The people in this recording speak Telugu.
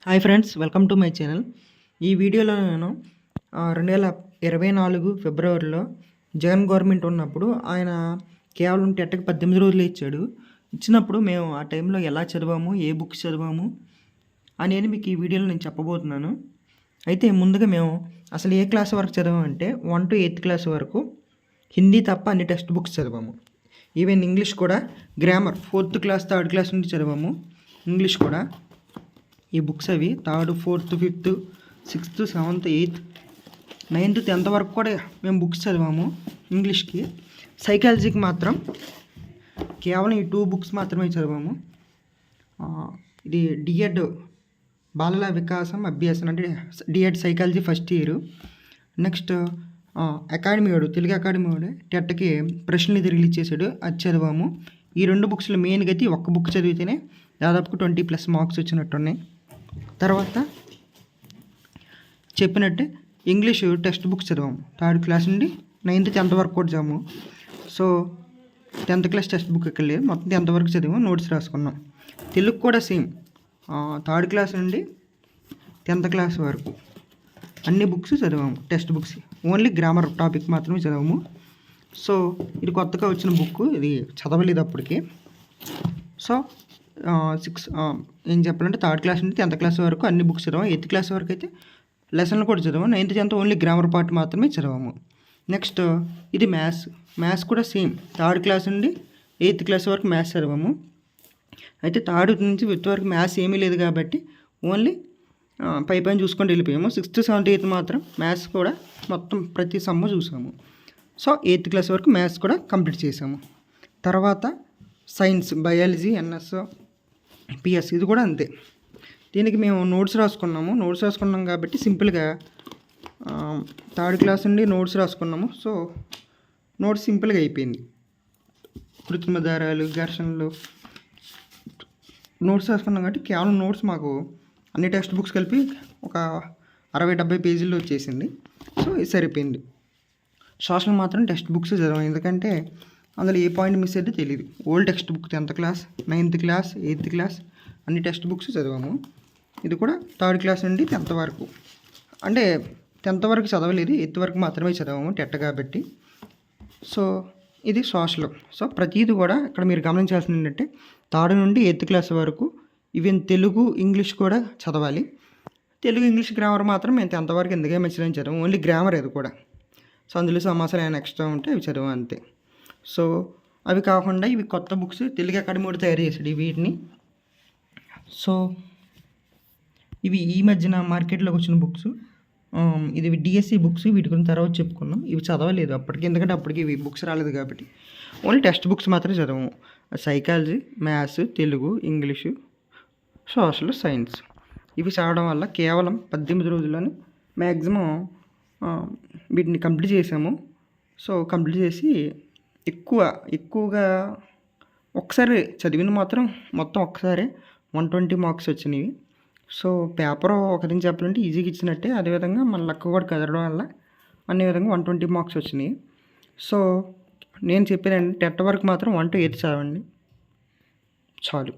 Hi friends, welcome to my channel. ఈ వీడియోలో నేను 2024 ఫిబ్రవరిలో జగన్ గవర్నమెంట్ ఉన్నప్పుడు ఆయన కేవలం టెట్కి 18 రోజులు ఇచ్చాడు. ఇచ్చినప్పుడు మేము ఆ టైంలో ఎలా చదివాము, ఏ బుక్స్ చదివాము అనేది మీకు ఈ వీడియోలో నేను చెప్పబోతున్నాను. అయితే ముందుగా మేము అసలు ఏ క్లాస్ వరకు చదివామంటే 1 to 8th క్లాస్ వరకు హిందీ తప్ప అన్ని టెక్స్ట్ బుక్స్ చదివాము. ఈవెన్ ఇంగ్లీష్ కూడా grammar 4th class 3rd class నుండి చదివాము. ఇంగ్లీష్ కూడా ఈ బుక్స్ అవి 3rd, 4th, 5th, 6th, 7th, 8th, 9th, 10th వరకు కూడా మేము బుక్స్ చదివాము ఇంగ్లీష్కి. సైకాలజీకి మాత్రం కేవలం ఈ 2 బుక్స్ మాత్రమే చదివాము. ఇది డిఎడ్ బాలల వికాసం అభ్యాసం అంటే DEd psychology first year. Next academy వాడు తెలుగు అకాడమీ వాడు టెట్కి ప్రశ్నలు ఇది రిలీజ్ చేశాడు, అది చదివాము. ఈ 2 బుక్స్లో మెయిన్గా అయితే ఒక్క బుక్ చదివితేనే దాదాపు 20+ మార్క్స్ వచ్చినట్టున్నాయి. తర్వాత చెప్పినట్టే ఇంగ్లీష్ టెక్స్ట్ బుక్స్ చదివాము 3rd క్లాస్ నుండి 9th, 10th వరకు కూడా చదివాము. So 10th class text book ఇక్కడ లేదు, మొత్తం 10th వరకు చదివాము, నోట్స్ రాసుకున్నాం. తెలుగు కూడా సేమ్ 3rd క్లాస్ నుండి 10th క్లాస్ వరకు అన్ని బుక్స్ చదివాము, text books. Only grammar topic మాత్రమే చదివాము. సో ఇది కొత్తగా వచ్చిన బుక్, ఇది చదవలేదు అప్పటికి. సో ఏం చెప్పాలంటే 3rd క్లాస్ నుండి 10th క్లాస్ వరకు అన్ని బుక్స్ చదివాము. 8th క్లాస్ వరకు అయితే లెసన్లు కూడా చదివాము. 9th, 10th only grammar part మాత్రమే చదివాము. నెక్స్ట్ ఇది మ్యాథ్స్ కూడా సేమ్ 3rd క్లాస్ నుండి 8th క్లాస్ వరకు మ్యాథ్స్ చదివాము. అయితే 3rd నుంచి 5th వరకు మ్యాథ్స్ ఏమీ లేదు కాబట్టి ఓన్లీ పైన చూసుకొని వెళ్ళిపోయాము. 6th, 7th, 8th మాత్రం మ్యాథ్స్ కూడా మొత్తం ప్రతి సమ్ము చూసాము. సో 8th క్లాస్ వరకు మ్యాథ్స్ కూడా కంప్లీట్ చేసాము. తర్వాత సైన్స్, బయాలజీ, ఎన్ఎస్, పిఎస్ ఇది కూడా అంతే. దీనికి మేము నోట్స్ రాసుకున్నాం కాబట్టి సింపుల్గా 3rd క్లాస్ నుండి నోట్స్ రాసుకున్నాము. సో నోట్స్ సింపుల్గా అయిపోయింది. కృత్రిమ దారాలు, ఘర్షణలు నోట్స్ రాసుకున్నాం కాబట్టి కేవలం నోట్స్ మాకు అన్ని టెక్స్ట్ బుక్స్ కలిపి ఒక 60-70 పేజీల్లో వచ్చేసింది. సో ఇది సరిపోయింది. సోషల్ మాత్రం టెక్స్ట్ బుక్స్ చదివాం, ఎందుకంటే అందులో ఏ పాయింట్ మిస్ అయితే తెలియదు. Old text book 10th class, 9th class, 8th class అన్ని టెక్స్ట్ బుక్స్ చదివాము. ఇది కూడా 3rd క్లాస్ నుండి 10th వరకు, అంటే 10th వరకు చదవలేదు, 8th వరకు మాత్రమే చదివాము టెట్ కాబట్టి. సో ఇది సోషల్. సో ప్రతిదీ కూడా ఇక్కడ మీరు గమనించాల్సింది ఏంటంటే 3rd నుండి 8th క్లాస్ వరకు ఈవెన్ తెలుగు, ఇంగ్లీష్ కూడా చదవాలి. తెలుగు, ఇంగ్లీష్, గ్రామర్ మాత్రం మేము 10th వరకు ఎందుకే మంచిదని చదివాము, ఓన్లీ గ్రామర్ అది కూడా. సో అందులో సమాసాలు ఏమైనా ఎక్స్ట్రా ఉంటే అవి చదివాం అంతే. సో అవి కాకుండా ఇవి కొత్త బుక్స్ తెలుగు అకాడమీ కూడా తయారు చేశాడు వీటిని. సో ఇవి ఈ మధ్యన మార్కెట్లోకి వచ్చిన బుక్స్. ఇది డిఎస్సి బుక్స్, వీటి గురించి తర్వాత చెప్పుకున్నాం. ఇవి చదవలేదు అప్పటికి, ఎందుకంటే అప్పటికి ఇవి బుక్స్ రాలేదు కాబట్టి ఓన్లీ టెక్స్ట్ బుక్స్ మాత్రమే చదవము. Psychology, maths, Telugu, English, social, science ఇవి చదవడం వల్ల కేవలం 18 రోజుల్లోనే మ్యాక్సిమం వీటిని కంప్లీట్ చేసాము. సో కంప్లీట్ చేసి ఎక్కువగా ఒకసారి చదివిన మాత్రం మొత్తం ఒకసారి 120 మార్క్స్ వచ్చినాయి. సో పేపర్ ఒకరిని చెప్పాలంటే ఈజీగా ఇచ్చినట్టే, అదేవిధంగా మన లక్ కూడా కదలడం వల్ల అన్ని విధంగా 120 మార్క్స్ వచ్చినాయి. సో నేను చెప్పేదండి, టెట్ వరకు మాత్రం 1 to 8 చదవండి చాలు.